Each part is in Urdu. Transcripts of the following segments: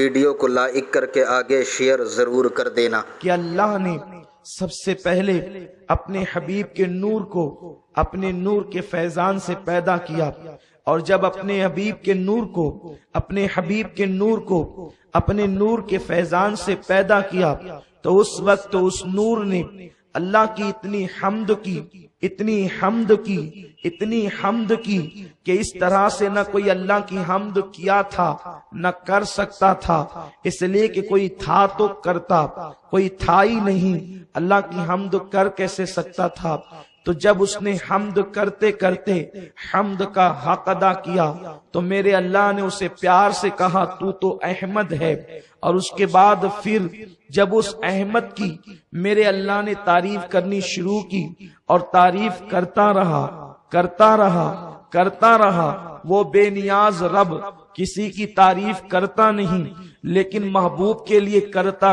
ویڈیو کو لائک کر کے آگے شیئر ضرور کر دینا کہ اللہ نے سب سے پہلے اپنے حبیب کے نور کو اپنے نور کے فیضان سے پیدا کیا، اور جب اپنے حبیب کے نور کو اپنے نور کے فیضان سے پیدا کیا تو اس وقت اس نور نے اللہ کی اتنی حمد کی کہ اس طرح سے نہ کوئی اللہ کی حمد کیا تھا نہ کر سکتا تھا، اس لیے کہ کوئی تھا تو کرتا، کوئی تھا ہی نہیں، اللہ کی حمد کر کیسے سکتا تھا؟ تو جب اس نے حمد کرتے کرتے حمد کا حق ادا کیا تو میرے اللہ نے اسے پیار سے کہا تو احمد ہے، اور اس کے بعد پھر جب اس احمد کی میرے اللہ نے تعریف کرنی شروع کی اور تعریف کرتا رہا، وہ بے نیاز رب کسی کی تعریف کرتا نہیں، لیکن محبوب کے لیے کرتا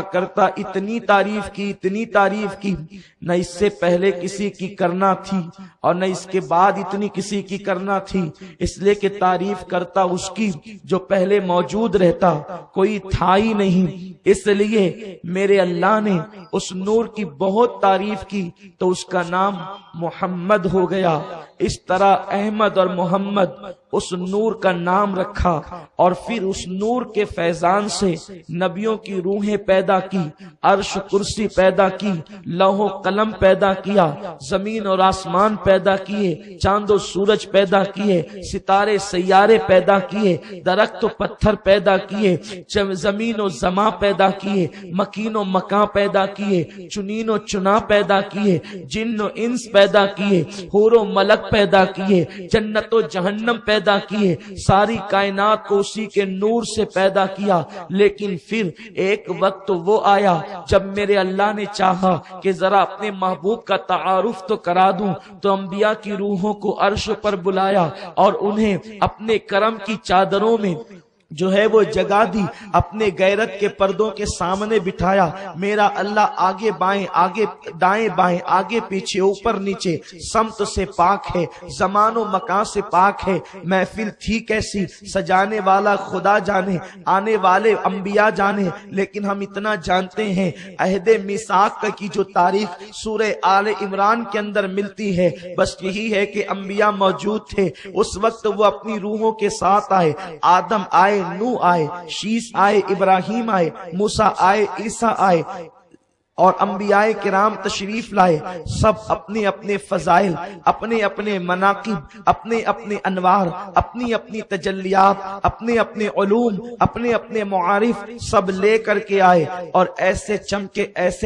اتنی تعریف کی نہ اس سے پہلے کسی کی کرنا تھی اور نہ اس کے بعد اتنی کسی کی کرنا تھی، اس لیے کہ تعریف کرتا اس کی جو پہلے موجود رہتا، کوئی تھا ہی نہیں، اس لیے میرے اللہ نے اس نور کی بہت تعریف کی تو اس کا نام محمد ہو گیا۔ اس طرح احمد اور محمد اس نور کا نام رکھا، اور پھر اس نور کے فیضان سے نبیوں کی روحیں پیدا کی، عرش کرسی پیدا کی، لوح و قلم پیدا کیا، زمین اور آسمان پیدا کیے، چاند و سورج پیدا کیے، ستارے سیارے پیدا کیے، درخت و پتھر پیدا کیے، زمین و زماں پیدا کیے، مکین و مکاں پیدا کیے، چنین و چنا پیدا کیے، جن و انس پیدا کیے، حور و ملک پیدا کیے، جنت و جہنم پیدا کیے، ساری کائنات کو اسی کے نور سے پیدا کیا۔ لیکن پھر ایک وقت وہ آیا جب میرے اللہ نے چاہا کہ ذرا اپنے محبوب کا تعارف تو کرا دوں، تو انبیاء کی روحوں کو عرش پر بلایا اور انہیں اپنے کرم کی چادروں میں جو ہے وہ جگہ دی، اپنے غیرت کے پردوں کے سامنے بٹھایا۔ میرا اللہ آگے بائیں، آگے دائیں بائیں، آگے پیچھے، اوپر نیچے سمت سے پاک ہے، زمان و مکان سے پاک ہے۔ محفل تھی کیسی، سجانے والا خدا جانے، آنے والے انبیاء جانے، لیکن ہم اتنا جانتے ہیں عہد میثاق کی جو تاریخ سورہ آل عمران کے اندر ملتی ہے، بس یہی ہے کہ انبیاء موجود تھے اس وقت، وہ اپنی روحوں کے ساتھ آئے، آدم آئے، نوح آئے، شیس آئے، ابراہیم آئے، موسیٰ آئے، عیسیٰ آئے، اور انبیاء کرام تشریف لائے، سب اپنے اپنے فضائل، اپنے اپنے مناقب، اپنے اپنے انوار، اپنی اپنی تجلیات، اپنے اپنے علوم، اپنے اپنے معارف سب لے کر کے آئے، اور ایسے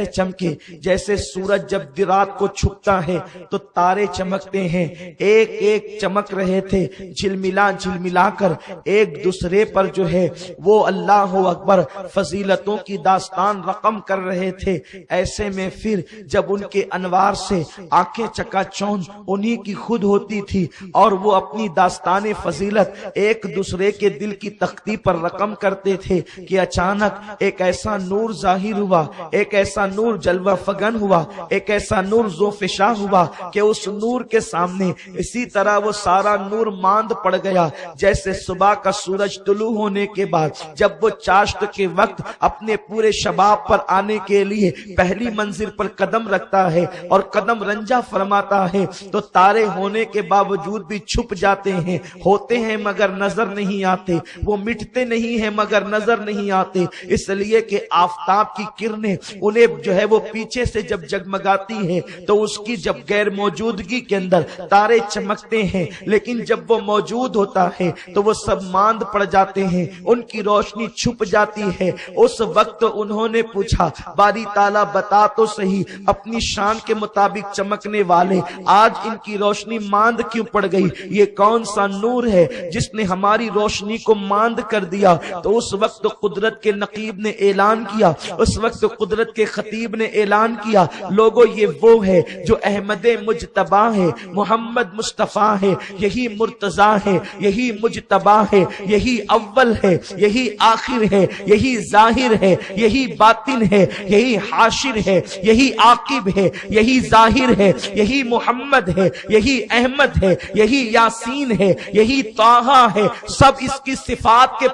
چمکے جیسے سورج جب رات کو چھپتا ہے تو تارے چمکتے ہیں، ایک ایک چمک رہے تھے، جھلملا کر ایک دوسرے پر جو ہے وہ اللہ اکبر فضیلتوں کی داستان رقم کر رہے تھے۔ ایسے میں پھر جب ان کے انوار سے آنکھیں چکا چوند انہی کی خود ہوتی تھی، اور وہ اپنی داستان فضیلت ایک دوسرے کے دل کی تختی پر رقم کرتے تھے کہ اچانک ایک ایسا نور ظاہر ہوا، ایک ایسا نور جلوہ فگن ہوا، ایک ایسا نور ذوفشاں ہوا کہ اس نور کے سامنے اسی طرح وہ سارا نور ماند پڑ گیا، جیسے صبح کا سورج طلوع ہونے کے بعد جب وہ چاشت کے وقت اپنے پورے شباب پر آنے کے لیے پہلی منزل پر قدم رکھتا ہے اور قدم رنجا فرماتا ہے، تو تارے ہونے کے باوجود بھی چھپ جاتے ہیں، ہوتے ہیں مگر نظر نہیں آتے، وہ مٹتے نہیں ہیں مگر نظر نہیں آتے، اس لیے کہ آفتاب کی کرنیں انہیں جو ہے وہ پیچھے سے جب جگمگاتی ہے تو اس کی جب غیر موجودگی کے اندر تارے چمکتے ہیں، لیکن جب وہ موجود ہوتا ہے تو وہ سب ماند پڑ جاتے ہیں، ان کی روشنی چھپ جاتی ہے۔ اس وقت انہوں نے پوچھا باری تعالیٰ بتا تو صحیح، اپنی شان کے مطابق چمکنے والے آج ان کی روشنی ماند کیوں پڑ گئی؟ یہ کون سا نور ہے جس نے ہماری روشنی کو ماند کر دیا؟ تو اس وقت قدرت کے نقیب نے اعلان کیا، اس وقت قدرت کے خطیب نے اعلان کیا، لوگو یہ وہ ہے جو احمد مجتبی ہے، محمد مصطفیٰ ہے، یہی مرتضیٰ ہے، یہی مجتبی ہے، یہی اول ہے، یہی آخر ہے، یہی ظاہر ہے، یہی باطن ہے، یہی حاشر حاشر ہے، یہی عاقب ہے، یہی ظاہر ہے، یہی محمد ہے، یہی احمد ہے، یہی یاسین ہے، یہی طٰہٰ ہے، سب اس کی صفات کے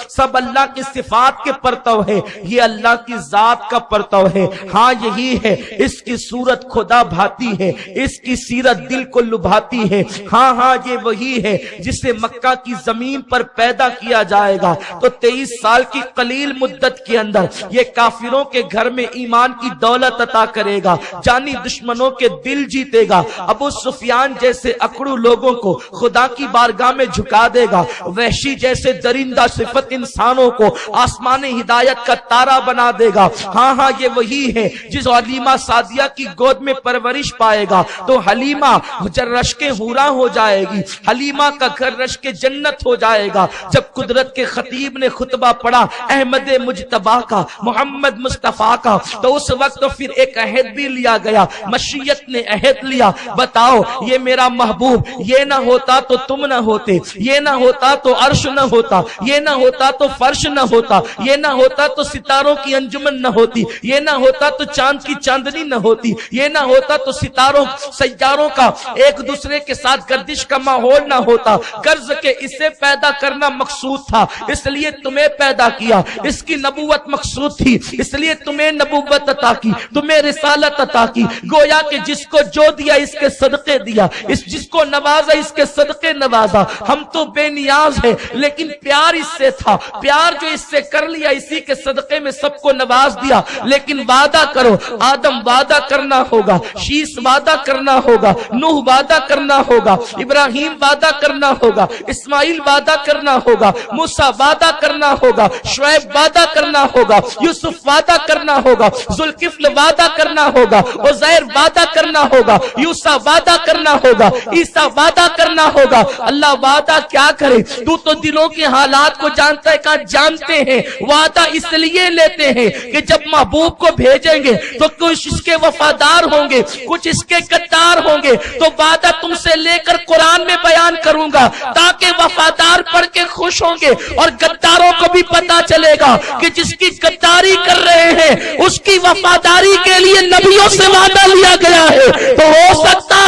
سب اللہ کی صفات کے پرتو ہے، یہ اللہ کی ذات کا پرتو ہے۔ ہاں یہی ہے، اس کی صورت خدا بھاتی ہے، اس کی سیرت دل کو لبھاتی ہے۔ ہاں یہ وہی ہے جسے مکہ کی زمین پر پیدا کیا جائے گا تو 23 سال کی قلیل مدت کے اندر یہ کافروں کے گھر میں ایمان کی دولت عطا کرے گا، جانی دشمنوں کے دل جیتے گا، ابو سفیان جیسے اکڑو لوگوں کو خدا کی بارگاہ میں جھکا دے گا، وحشی جیسے درندہ صفت انسانوں کو آسمان ہدایت کا تارا بنا دے گا۔ ہاں یہ وہی ہے جس حلیمہ سعدیہ کی گود میں پرورش پائے گا تو حلیمہ رشک حورا ہو جائے گی، حلیمہ کا گھر رشک جنت ہو جائے گا۔ جب قدرت کے خطیب نے خطبہ پڑھا احمد مجتبیٰ کا، محمد مصطفیٰ کا، تو اس وقت پھر ایک عہد بھی لیا گیا، مشیت نے عہد لیا، بتاؤ یہ میرا محبوب یہ نہ ہوتا تو تم نہ ہوتے، یہ نہ ہوتا تو عرش نہ ہوتا، یہ نہ ہوتا تو فرش نہ ہوتا، یہ نہ ہوتا تو ستاروں کی انجمن نہ ہوتی، یہ نہ ہوتا تو چاند کی چاندنی نہ ہوتی، یہ نہ ہوتا تو ستاروں سیاروں کا ایک دوسرے کے ساتھ گردش کا ماحول نہ ہوتا۔ غرض کے اسے پیدا کرنا مقصود تھا اس لیے تمہیں پیدا کیا، اس کی نبوت مقصود تھی اس لیے تمہیں نبوت عطا کی، تمہیں رسالت عطا کی۔ گویا کہ جس کو جو دیا اس کے صدقے دیا، جس کو نوازا اس کے صدقے نوازا۔ ہم تو بے نیاز ہیں لیکن پیار اس سے تھا، پیار جو اس سے کر لیا اسی کے صدقے میں سب کو نواز دیا۔ لیکن وعدہ کرو، آدم وعدہ کرنا ہوگا، شیس وعدہ کرنا ہوگا، نوح وعدہ کرنا ہوگا، ابراہیم وعدہ کرنا ہوگا، اسماعیل وعدہ کرنا ہوگا، موسیٰ وعدہ کرنا ہوگا، شعیب وعدہ کرنا ہوگا، یوسف وعدہ کرنا ہوگا، ذوالکفل وعدہ کرنا ہوگا، عزیر وعدہ کرنا ہوگا، یوسف وعدہ کرنا ہوگا، عیسیٰ وعدہ کرنا ہوگا۔ اللہ وعدہ کیا کرے، تو دلوں کے حالات کو جانتا ہے، کہاں جانتے ہیں وعدہ اس لیے لیتے ہیں کہ جب محبوب کو بھیجیں گے تو کچھ اس کے وفادار ہوں گے، کچھ اس کے غدار ہوں گے، تو وعدہ تم سے لے کر قرآن میں بیان کروں گا تاکہ وفادار پڑھ کے خوش ہوں گے اور غداروں کو بھی پتا چلے گا کہ جس کی غداری کر رہے ہیں اس کی وفاداری کے لیے نبیوں سے وعدہ لیا گیا ہے۔ تو ہو سکتا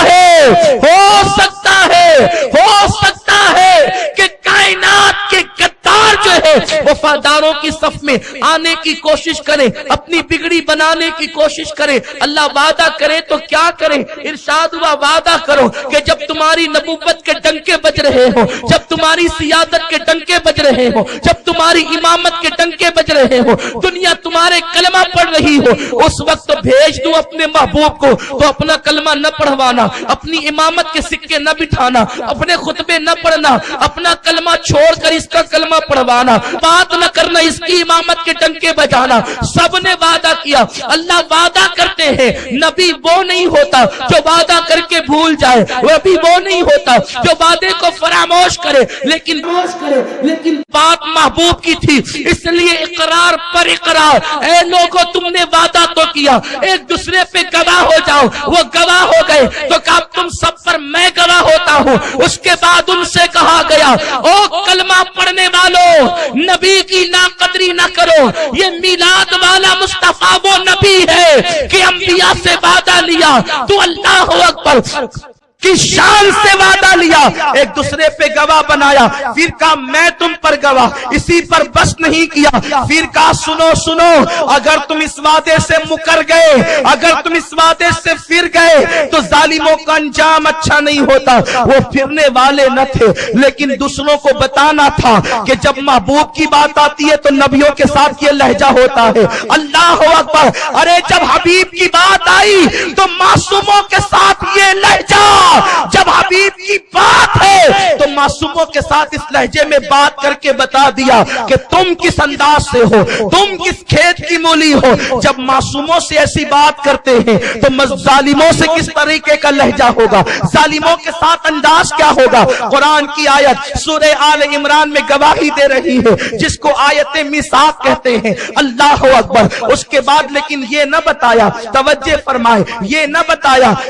ہے کہ کائنات کے غدار جو ہے وفاداروں کی صف میں آنے کی کوشش کریں، اپنی بگڑی بنانے کی کوشش کریں۔ اللہ وعدہ کرے تو کیا کریں، ارشاد ہوا وعدہ کرو کہ جب تمہاری نبوت کے ڈنکے بج رہے ہو، جب تمہاری سیادت کے ڈنکے بج رہے ہو، جب تمہاری امامت کے ڈنکے بج رہے ہو، دنیا تمہارے کلمہ پڑھ رہی ہو، اس وقت بھیج دوں اپنے محبوب کو تو اپنا کلمہ نہ پڑھوانا، اپنی امامت کے سکے نہ بٹھانا، اپنے خطبے نہ پڑھنا، اپنا کلمہ چھوڑ کر اس کا کلمہ پڑھوانا، بات نہ کرنا، اس کی امامت کے ڈنکے بجانا۔ سب نے وعدہ کیا۔ اللہ وعدہ کرتے ہیں، نبی وہ نہیں ہوتا جو وعدہ کر کے بھول جائے، نبی وہ نہیں ہوتا جو وعدے کو فراموش کرے، لیکن بات محبوب کی تھی اس لیے اقرار پر اقرار۔ اے لوگوں تم نے وعدہ تو کیا، ایک دوسرے پہ گواہ ہو جاؤ، وہ گواہ ہو گئے تو کہا تم سب پر میں گواہ ہوتا ہوں۔ اس کے بعد ان سے کہا گیا او کلمہ پڑھنے والوں، نبی کی ناقدری نہ کرو، یہ میلاد والا مصطفیٰ وہ نبی ہے کہ انبیاء سے وعدہ لیا تو اللہ اکبر کی شان سے وعدہ لیا، ایک دوسرے پہ گواہ بنایا، پھر کہا میں تم پر گواہ، اسی پر بس نہیں کیا، پھر کہا سنو اگر تم اس وعدے سے مکر گئے، اگر تم اس وعدے سے پھر گئے تو ظالموں کا انجام اچھا نہیں ہوتا۔ وہ پھرنے والے نہ تھے لیکن دوسروں کو بتانا تھا کہ جب محبوب کی بات آتی ہے تو نبیوں کے ساتھ یہ لہجہ ہوتا ہے۔ اللہ اکبر، ارے جب حبیب کی بات آئی تو معصوموں کے ساتھ یہ لہجہ، جب حبیب کی بات ہے تو معصوموں کے ساتھ اس لہجے میں بات کر کے بتا دیا کہ تم کس انداز سے ہو، تم کس کھیت کی مولی ہو۔ جب معصوموں سے ایسی بات کرتے ہیں تو ظالموں سے کس طریقے کا لہجہ ہوگا، ظالموں کے ساتھ انداز کیا ہوگا۔ قرآن کی آیت سورہ آل عمران میں گواہی دے رہی ہے جس کو آیت میثاق کہتے ہیں۔ اللہ اکبر، اس کے بعد لیکن یہ نہ بتایا، توجہ فرمائے، یہ نہ بتایا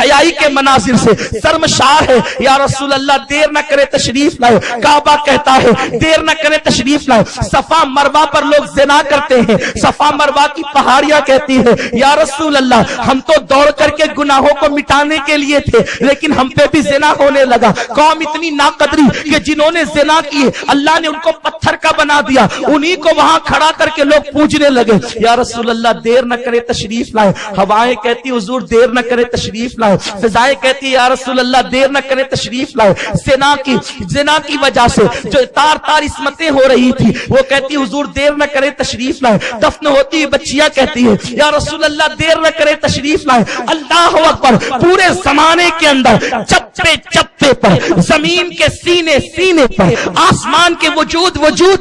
حیائی کے مناظر سے شرمشار ہے. یا رسول اللہ دیر نہ کرے تشریف لائے. کعبہ کہتا ہے دیر نہ کرے تشریف لائے. صفا مروہ پر لوگ زنا کرتے ہیں. صفا مروہ کی پہاڑیاں کہتی ہے یا رسول اللہ ہم تو دوڑ کر کے گناہوں کو مٹانے کے لیے تھے لیکن ہم پہ بھی زنا ہونے لگا. قوم اتنی ناقدری کہ جنہوں نے زنا کیے اللہ نے ان کو پتھر کا بنا دیا, انہی کو وہاں کھڑا کر کے لوگ پوجنے لگے. یا رسول اللہ دیر نہ کرے تشریف لائے. ہوائیں کہتی حضور دیر نہ کرے تشریف لائے. فضائیں کہتی یا رسول اللہ دیر نہ کرے تشریف لائے. زنا کی وجہ سے جو تار تار عصمتیں ہو رہی تھی وہ کہتی حضور دیر نہ کرے تشریف لائے. دفن ہوتی ہوئی بچیاں کہتی ہے یا رسول اللہ دیر نہ کرے تشریف لائے. اللہ اکبر. پورے زمانے کے اندر چپے چپے پر, زمین کے سینے سینے پر, آسمان کے وجود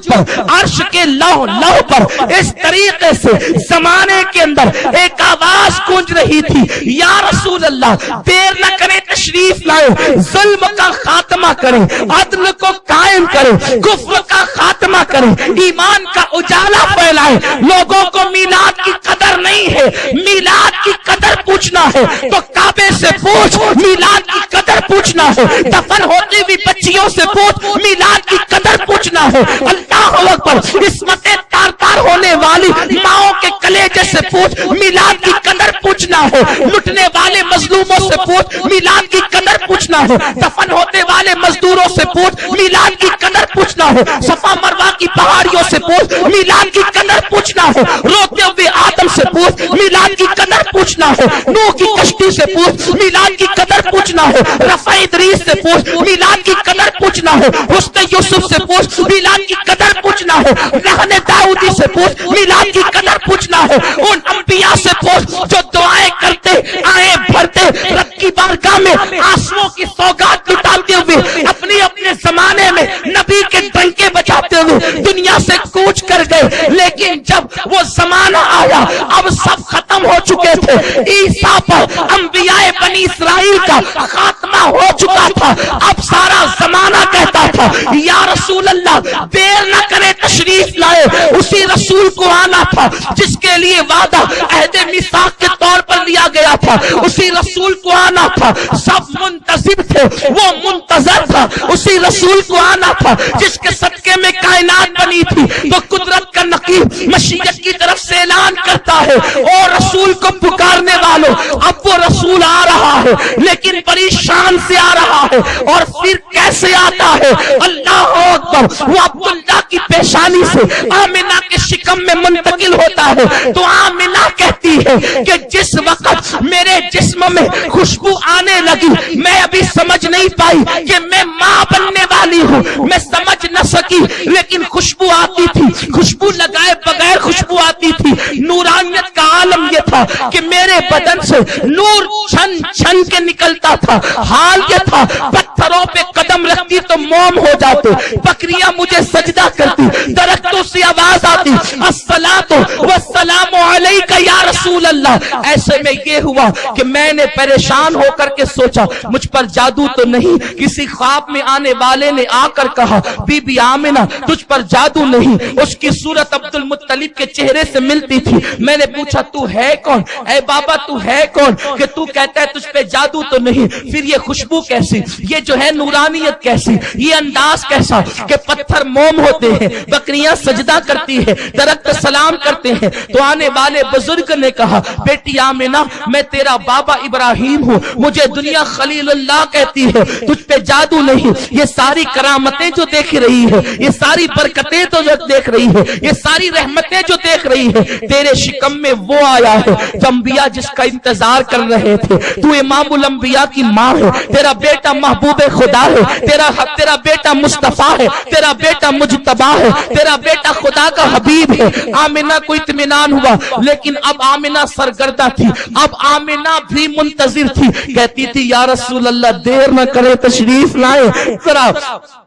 پر, عرش کے لوح لوح پر اس طریقے سے زمانے کے اندر ایک آواز گونج رہی تھی یا رسول اللہ دیر نہ کرے تشریف لائے. ظلم کا خاتمہ کریں, عدل کو قائم کریں, کفر کا خاتمہ کریں, ایمان کا اجالا پھیلائیں. لوگوں کو میلاد کی قدر نہیں ہے, میلاد کی قدر پوچھنا ہے تو کعبے سے پوچھ. میلاد کی قدر پوچھنا ہے دفن ہوتی ہوئی بچیوں سے پوچھ. میلاد کی قدر پوچھنا ہے اللہ اکبر عصمتیں تار تار ہونے والی ماؤں کے کلیجے سے پوچھ. میلاد کی قدر پوچھنا ہے لٹنے والے مظلوموں سے پوچھ. میلاد کی قدر پوچھنا ہے دفن ہوتے والے مزدوروں سے پوچھ. میلاد کی قدر پوچھنا ہے صفا مروہ کی پہاڑیوں سے پوچھ. میلاد کی قدر پوچھنا ہے روتے ہوئے آدم سے پوچھ. میلاد کی قدر پوچھنا ہے نوح کی کشتی سے پوچھ. میلاد کی قدر پوچھنا ہے رفع ادریس سے پوچھ. میلاد کی قدر پوچھنا ہے حسن یوسف سے پوچھ. میلاد کی قدر پوچھنا ہے رہن داؤدی سے پوچھ. میلاد کی قدر پوچھنا ہے ان انبیاء سے پوچھ جو دعائیں کرتے آئے بھرتے رب کی بارگاہ میں آنسوؤں کی سوگات لٹاتے ہوئے اپنے زمانے میں نبی کے ڈنکے بجاتے ہوئے دنیا سے کوچ کر گئے. لیکن جب وہ زمانہ آیا اب سب ختم ہو چکے تھے. عیسیٰ پر انبیاء بنی اسرائیل کا خاتمہ ہو چکا تھا. اب سارا زمانہ کہتا تھا یا رسول اللہ دیر نہ کرے تشریف لائے. اسی رسول کو آنا تھا جس کے لیے وعدہ عہد میثاق کے طور پر لیا گیا تھا. اسی رسول کو آنا تھا. سب منتظر تھے, وہ منتظر تھا. اسی رسول کو آنا تھا جس کے صدقے میں کائنات بنی تھی. تو قدرت کا نقیب مشیت کی طرف سے اعلان کرتا ہے اور رسول کو پکارنے والوں اب وہ رسول آ رہا ہے لیکن بڑی شان سے آ رہا ہے. اور پھر کیسے آتا ہے اللہ اکبر. وہ عبداللہ کی پیشانی سے آمنہ کے شکم میں منتقل ہوتا ہے. تو آمنہ کہتی ہے کہ جس وقت میرے جسم میں خوشبو آنے لگی میں ابھی سمجھ نہیں پائی کہ میں ماں بننے والی ہوں. میں سمجھ نہ سکی لیکن خوشبو آتی تھی. خوشبو لگائے بغیر خوشبو آتی تھی. نورانیت کا عالم یہ تھا کہ میرے بدن سے نور چھن چھن کے نکلتا تھا. حال یہ تھا پتھروں پہ قدم رکھتی تو موم ہو جاتے, بکریاں مجھے سجدہ کرتی, درختوں سے آواز آتی الصلاۃ والسلام علیک یا رسول اللہ. ایسے میں یہ ہوا کہ میں نے پریشان ہو کر کے سوچا مجھ پر جادو تو نہیں. کسی خواب میں آنے والے نے آ کر کہا بی بی آمنہ تجھ پر جادو نہیں. اس کی صورت عبد المطلب کے چہرے سے ملتی تھی. میں نے پوچھا تو ہے کون؟ اے بابا تو ہے کون کہ تو کہتا ہے تجھ پہ جادو تو نہیں؟ پھر یہ خوشبو کیسی, یہ جو ہے نورانیت کیسی, یہ انداز کیسا کہ پتھر موم ہوتے ہیں, بکریاں سجدہ کرتی ہے, درخت سلام کرتے ہیں. تو آنے والے بزرگ نے کہا بیٹی آمنہ میں تیرا بابا ابراہیم ہوں, مجھے دنیا خلیل اللہ کہتی ہے, تجھ پہ جادو نہیں. یہ ساری کرامتیں جو دیکھ رہی ہے, یہ ساری برکتیں تو جو دیکھ رہی ہے, یہ ساری رحمتیں جو دیکھ رہی ہے, تیرے شکم میں وہ آیا ہے جو انبیاء جس کا انتظار کر رہے تھے. تو امام الانبیاء کی ماں ہے, تیرا بیٹا محبوب خدا ہے, تیرا بیٹا مصطفیٰ ہے, تیرا بیٹا مجتبی ہے, تیرا بیٹا خدا کا حبیب ہے. آمنہ کو اطمینان ہوا لیکن اب آمنہ سرگردہ تھی. اب آمنہ بھی منتظر تھی. کہتی تھی یا رسول اللہ دیر نہ کرے تشریف لائے. ذرا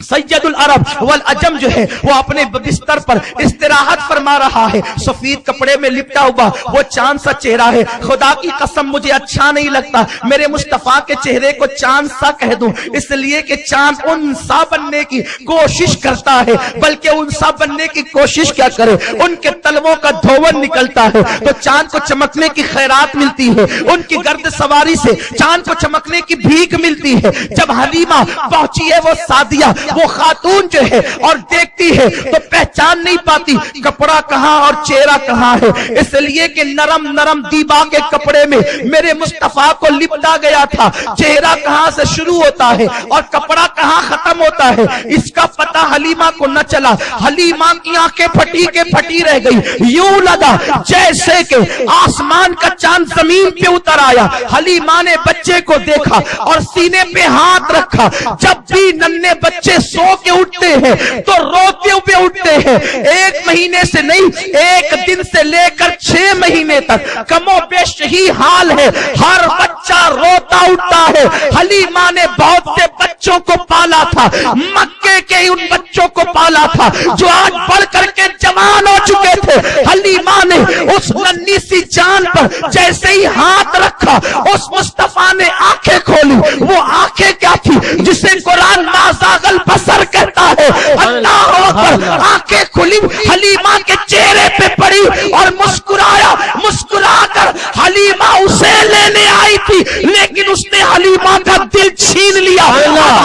سیدُ العرب والعجم جو ہے وہ اپنے بستر پر استراحت فرما رہا ہے، سفید کپڑے میں لپٹا ہوا وہ چاند سا چہرہ ہے. خدا کی قسم مجھے اچھا نہیں لگتا میرے مصطفیٰ کے چہرے کو چاند سا کہہ دوں، اس لیے کہ چاند انسا بننے کی کوشش کرتا ہے، بلکہ انسا بننے کی کوشش کیا کرے، ان کے تلووں کا دھون نکلتا ہے تو چاند کو چمکنے کی خیرات ملتی ہے، ان کی گرد سواری سے چاند کو چمکنے کی بھیک ملتی ہے. جب حلیمہ پہنچی ہے وہ سعدیہ وہ خاتون جو ہے اور دیکھتی ہے تو پہچان نہیں پاتی کپڑا کہاں اور چہرہ کہاں ہے، اس لیے کہ نرم نرم دیبا کے کپڑے میں میرے مصطفیٰ کو لپٹا گیا تھا. چہرہ کہاں سے شروع ہوتا ہے اور کپڑا کہاں ختم ہوتا ہے اس کا پتہ حلیمہ کو نہ چلا. حلیمہ کی آنکھیں پھٹی کے پھٹی رہ گئی، یوں لگا جیسے کہ آسمان کا چاند زمین پہ اتر آیا. حلیمہ نے بچے کو دیکھا اور سینے پہ ہاتھ رکھا. جب بھی ننھے بچے سو کے اٹھتے ہیں تو روتے ہوئے اٹھتے ہیں، 1 مہینے سے نہیں 1 دن سے لے کر 6 مہینے تک کم و بیش یہی حال ہے، ہر بچہ روتا اٹھتا ہے. حلیمہ نے بہت سے بچوں کو پالا تھا، مکے کے ان بچوں کو پالا تھا جو آج بڑھ کر کے جوان ہو چکے تھے. حلیمہ نے اس ننھی سی جان پر جیسے ہی ہاتھ رکھا اس مصطفیٰ نے آنکھیں کھولی. وہ آنکھیں کیا تھی جسے قرآن ما زاغل بصر کہتا ہے. اللہ اکبر، آنکھیں کھلی حلیمہ کے چہرے پہ پڑی اور مسکرایا. مسکرا کر حلیمہ اسے لینے آئی تھی لیکن اس نے حلیمہ کا دل چھین لیا.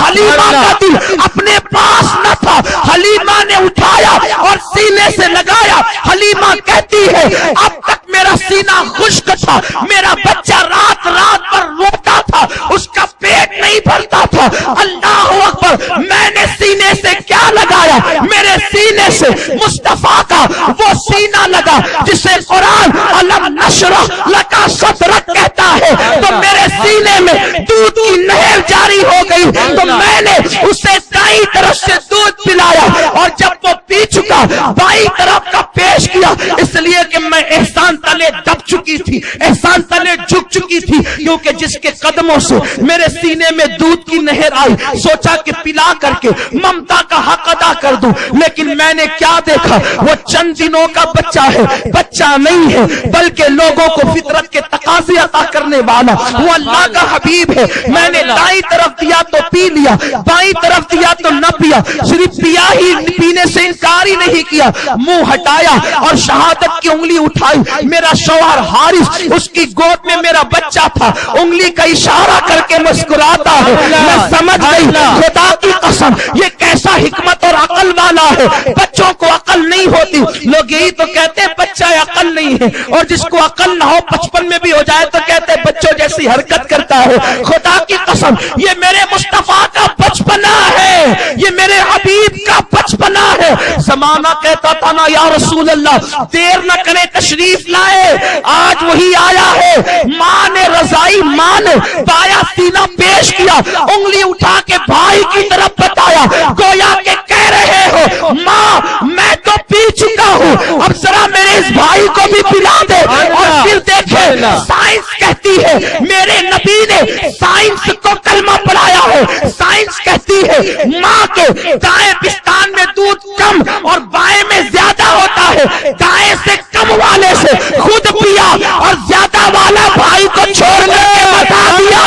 حلیمہ کا دل اپنے پاس نہ تھا، حلیمہ نے اٹھایا اور سینے سے لگایا. حلیمہ کہتی ہے اب تک میرا سینہ خشک تھا، میرا بچہ رات رات پر روتا تھا، اس کا پیٹ نہیں بھرتا تھا. اللہ اکبر، میں نے سینے سے کیا لگایا؟ میرے سینے سے مصطفیٰ کا وہ سینہ لگا جسے قرآن علم نشرح لکا صدرک کہتا ہے. تو میرے سینے میں دودھ کی نہر جاری ہو گئی تو میں نے اسے دائیں طرف سے دودھ پلایا اور جب وہ پی چکا بائیں طرف کا پیش کیا، اس لیے کہ میں احسان تلے دب چکی تھی، احسان تلے جھک چکی تھی، کیونکہ جس کے قدموں سے میرے سینے میں دودھ کی نہر آئی سوچا کہ پلا کر کے ممتا کا حق ادا کر دوں. لیکن میں نے کیا دیکھا، وہ چند دنوں کا بچہ ہے، بچہ نہیں ہے بلکہ لوگوں کو فطرت کے تقاضے عطا کرنے والا وہ اللہ کا حبیب ہے. میں نے دائیں طرف دیا تو پی لیا، بائیں طرف دیا تو نہ پیا، صرف پیا ہی پینے سے انکار ہی نہیں کیا. منہ ہٹایا اور شہادت کی انگلی اٹھائی. میرا شوہر حارث اس کی گود میں میرا بچہ تھا، انگلی کا اشارہ کر کے مسکراتا ہے. میں سمجھ گئی خدا کی قسم یہ کیسا حکمت اور عقل والا ہے. بچوں کو عقل نہیں ہوتی، لوگ یہی تو کہتے ہیں بچہ عقل نہیں ہے، اور جس کو عقل نہ ہو 55 میں بھی ہو جائے تو کہتے ہیں بچوں جیسی حرکت کرتا ہے. خدا کی قسم یہ میرے مصطفیٰ کا بچپنا ہے، یہ میرے حبیب کا بچپنا ہے. زمانہ کہتا تھا نا یا رسول اللہ دیر نہ کرے تشریف لائے، آج وہی آیا ہے. ماں نے رضائی، ماں نے بایا سینہ پیش کیا، انگلی اٹھا کے بھائی کی طرف بتایا، گویا کہ کہہ رہے ہو ماں میں تو پی چکا ہوں، اب ذرا میرے اس بھائی کو بھی پلا دے. اور پھر دیکھے سائنس کہتی ہے، میرے نبی نے سائنس کو کلمہ پڑھایا ہے. سائنس کہتی ہے ماں کے دائیں پستان میں دودھ کم اور بائیں میں زیادہ ہوتا ہے، دائیں سے کم والے سے خود پیا اور زیادہ والا بھائی کو چھوڑ کے بتا دیا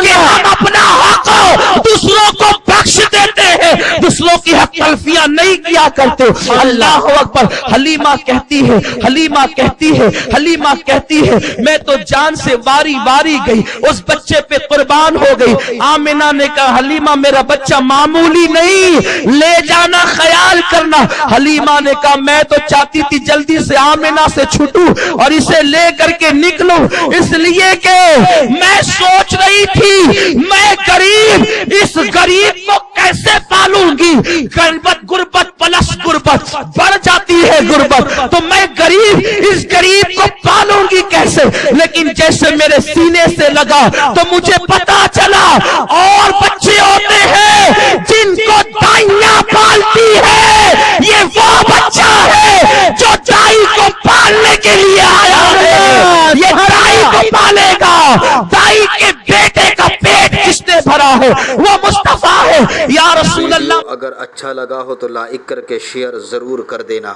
کہ ہم اپنا حق دوسروں کو بخش دیتے ہیں، دوسروں کی حق تلفیاں نہیں کیا کرتے. اللہ اکبر. حلیمہ کہتی ہے، حلیمہ کہتی ہے، حلیمہ کہتی ہے میں تو جان سے واری واری گئی، اس بچے پہ قربان ہو گئی. آمنہ نے کہا حلیمہ میرا بچہ معمولی نہیں، لے جانا خیال کرنا. حلیمہ نے کہا میں تو چاہتی تھی جلدی سے آمنہ سے چھوٹوں اور اسے لے کر کے نکلوں، اس لیے کہ میں سوچ رہی تھی میں غریب، اس غریب کو کیسے پالوں گی. غربت پلس غربت بڑھ جاتی ہے غربت، تو میں غریب اس غریب کو پالوں گی کیسے. لیکن جیسے میرے سینے سے لگا تو مجھے پتا چلا اور بچے ہوتے ہیں جن کو دائیاں پالتی ہے، یہ وہ بچہ ہے جو دائی کو پالنے کے لیے آیا ہے. یہ دائی کو پالے گا، دائی کے بیٹے کا پیٹ کس نے بھرا ہے وہ مصطفیٰ ہے. یا رسول اللہ. اگر اچھا لگا ہو تو لائک کر کے شیئر ضرور کر دینا.